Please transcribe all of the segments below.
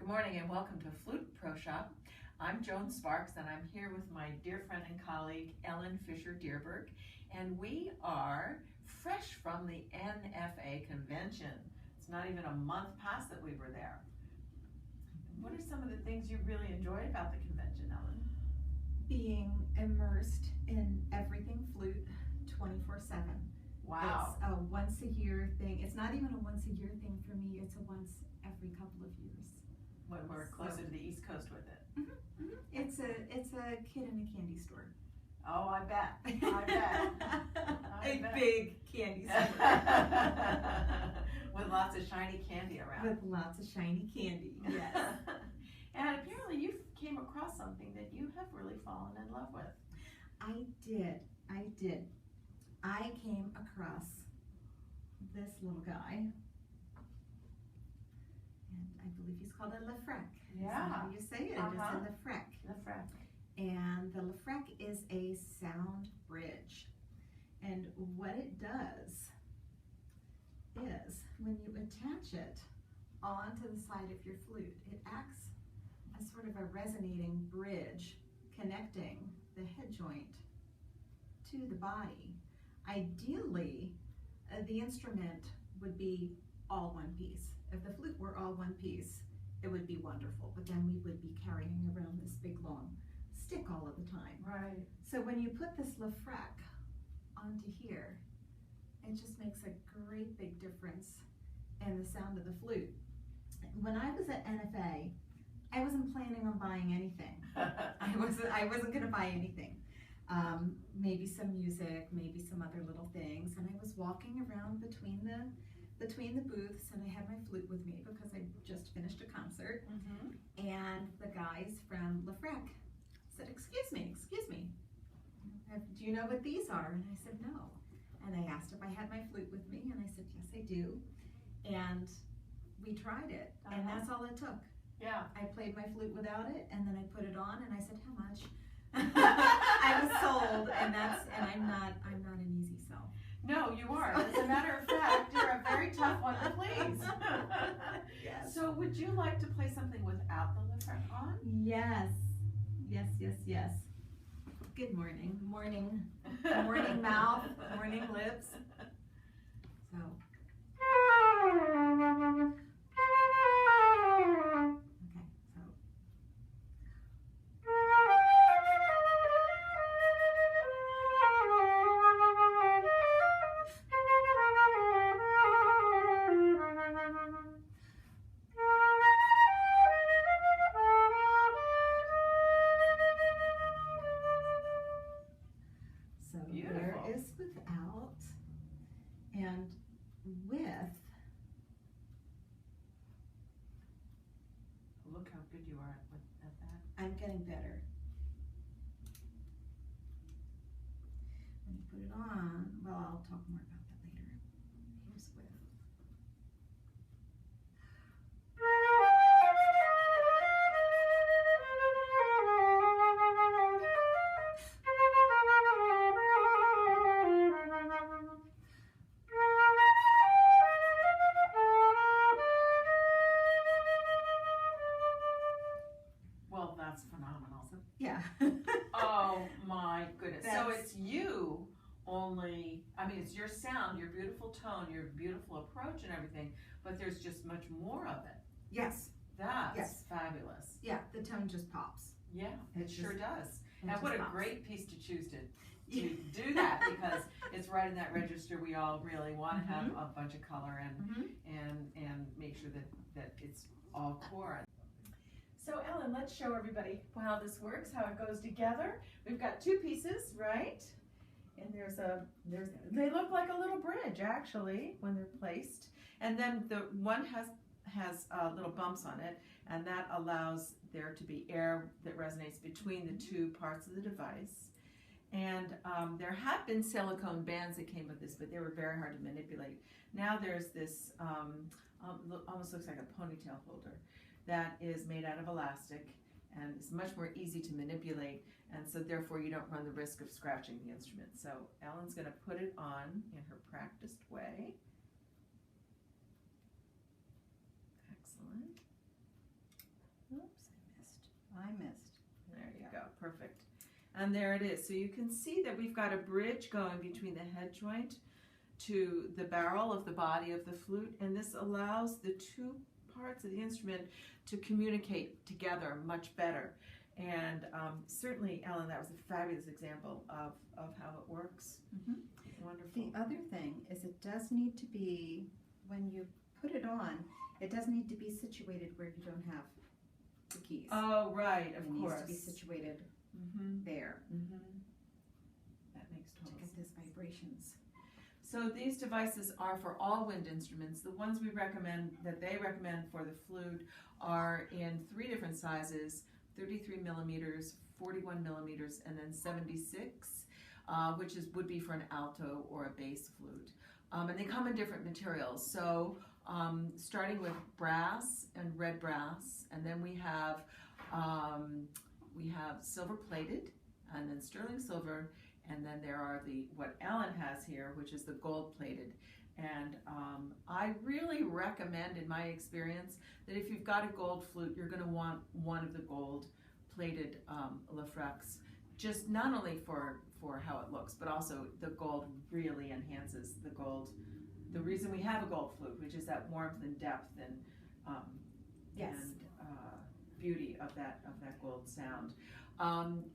Good morning and welcome to Flute Pro Shop. I'm Joan Sparks and I'm here with my dear friend and colleague Ellen Fisher-Dierberg, and we are fresh from the NFA convention. It's not even a month past that we were there. What are some of the things you really enjoyed about the convention, Ellen? Being immersed in everything flute 24/7. Wow. It's a once a year thing. It's not even a once a year thing for me. It's a once every couple of years. When we're closer to the East Coast with it. It's a kid in a candy store. Oh, I bet. I bet. A big candy store. With lots of shiny candy around. With lots of shiny candy, yes. And apparently you came across something that you have really fallen in love with. I did. I came across this little guy. And I believe he's called a LefreQue. Yeah. That's how you say it. It's a LefreQue. LefreQue. And the LefreQue is a sound bridge. And what it does is when you attach it onto the side of your flute, it acts as sort of a resonating bridge connecting the head joint to the body. Ideally, the instrument would be all one piece. If the flute were all one piece, it would be wonderful, but then we would be carrying around this big long stick all of the time. Right. So when you put this LefreQue onto here, it just makes a great big difference in the sound of the flute. When I was at NFA, I wasn't planning on buying anything. I wasn't going to buy anything. Maybe some music, maybe some other little things, and I was walking around between the booths, and I had my flute with me because I just finished a concert. And the guys from LefreQue said, excuse me, do you know what these are? And I said, no. And I asked if I had my flute with me, and I said, yes, I do. And we tried it, and that's all it took. Yeah. I played my flute without it, and then I put it on, and I said, how much? I was sold, and I'm not an easy sell. No, you are. As a matter of fact, you're a very tough one to please. Yes. So would you like to play something without the LefreQue on? Yes. Good morning. Morning mouth, morning lips. So. Without and with. Look how good you are at that. I'm getting better. When you put it on, well, I'll talk more about that later. Here's with. That's phenomenal. So, yeah. Oh my goodness. So That's, it's you only, I mean, it's your sound, your beautiful tone, your beautiful approach and everything, but there's just much more of it. yes. That's fabulous. Yeah, the tone just pops. Yeah, it sure does. It And what a pops. great piece to choose to do that, because it's right in that register. We all really want to have a bunch of color and make sure that it's all core. So Ellen, let's show everybody how this works, how it goes together. We've got two pieces, right? And they look like a little bridge actually when they're placed. And then the one has little bumps on it, and that allows there to be air that resonates between the two parts of the device. And there have been silicone bands that came with this, but they were very hard to manipulate. Now there's this, almost looks like a ponytail holder that is made out of elastic, and it's much more easy to manipulate, and so therefore you don't run the risk of scratching the instrument. So Ellen's going to put it on in her practiced way. Excellent. perfect. And there it is. So you can see that we've got a bridge going between the head joint to the barrel of the body of the flute, and this allows the two parts of the instrument to communicate together much better. And certainly, Ellen, that was a fabulous example of how it works. Mm-hmm. Wonderful. The other thing is it does need to be, when you put it on, it does need to be situated where you don't have the keys. Oh, right, of course. It needs to be situated there That makes total to get those vibrations. So these devices are for all wind instruments. The ones we recommend, that they recommend for the flute, are in 3 different sizes: 33 millimeters, 41 millimeters, and then 76, which would be for an alto or a bass flute. And they come in different materials. So starting with brass and red brass, and then we have silver plated, and then sterling silver, and then there are what Ellen has here, which is the gold plated. And I really recommend, in my experience, that if you've got a gold flute, you're going to want one of the gold plated LefreQues, just not only for how it looks, but also the gold really enhances the gold. The reason we have a gold flute, which is that warmth and depth and beauty of that gold sound.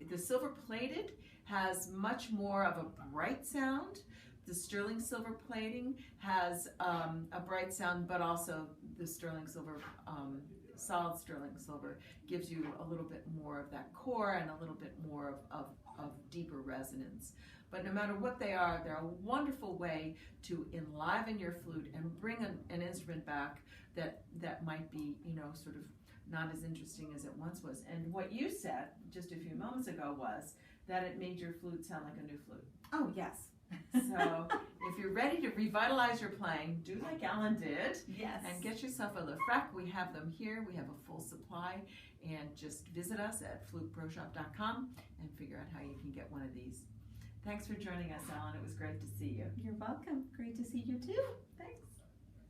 The silver plated has much more of a bright sound. The sterling silver plating has a bright sound, but also the sterling silver, solid sterling silver, gives you a little bit more of that core and a little bit more of deeper resonance. But no matter what they are, they're a wonderful way to enliven your flute and bring an instrument back that might be, sort of not as interesting as it once was. And what you said just a few moments ago was that it made your flute sound like a new flute. Oh, yes. So if you're ready to revitalize your playing, do like Ellen did. Yes. And get yourself a LefreQue. We have them here. We have a full supply. And just visit us at fluteproshop.com and figure out how you can get one of these. Thanks for joining us, Ellen. It was great to see you. You're welcome. Great to see you too. Thanks.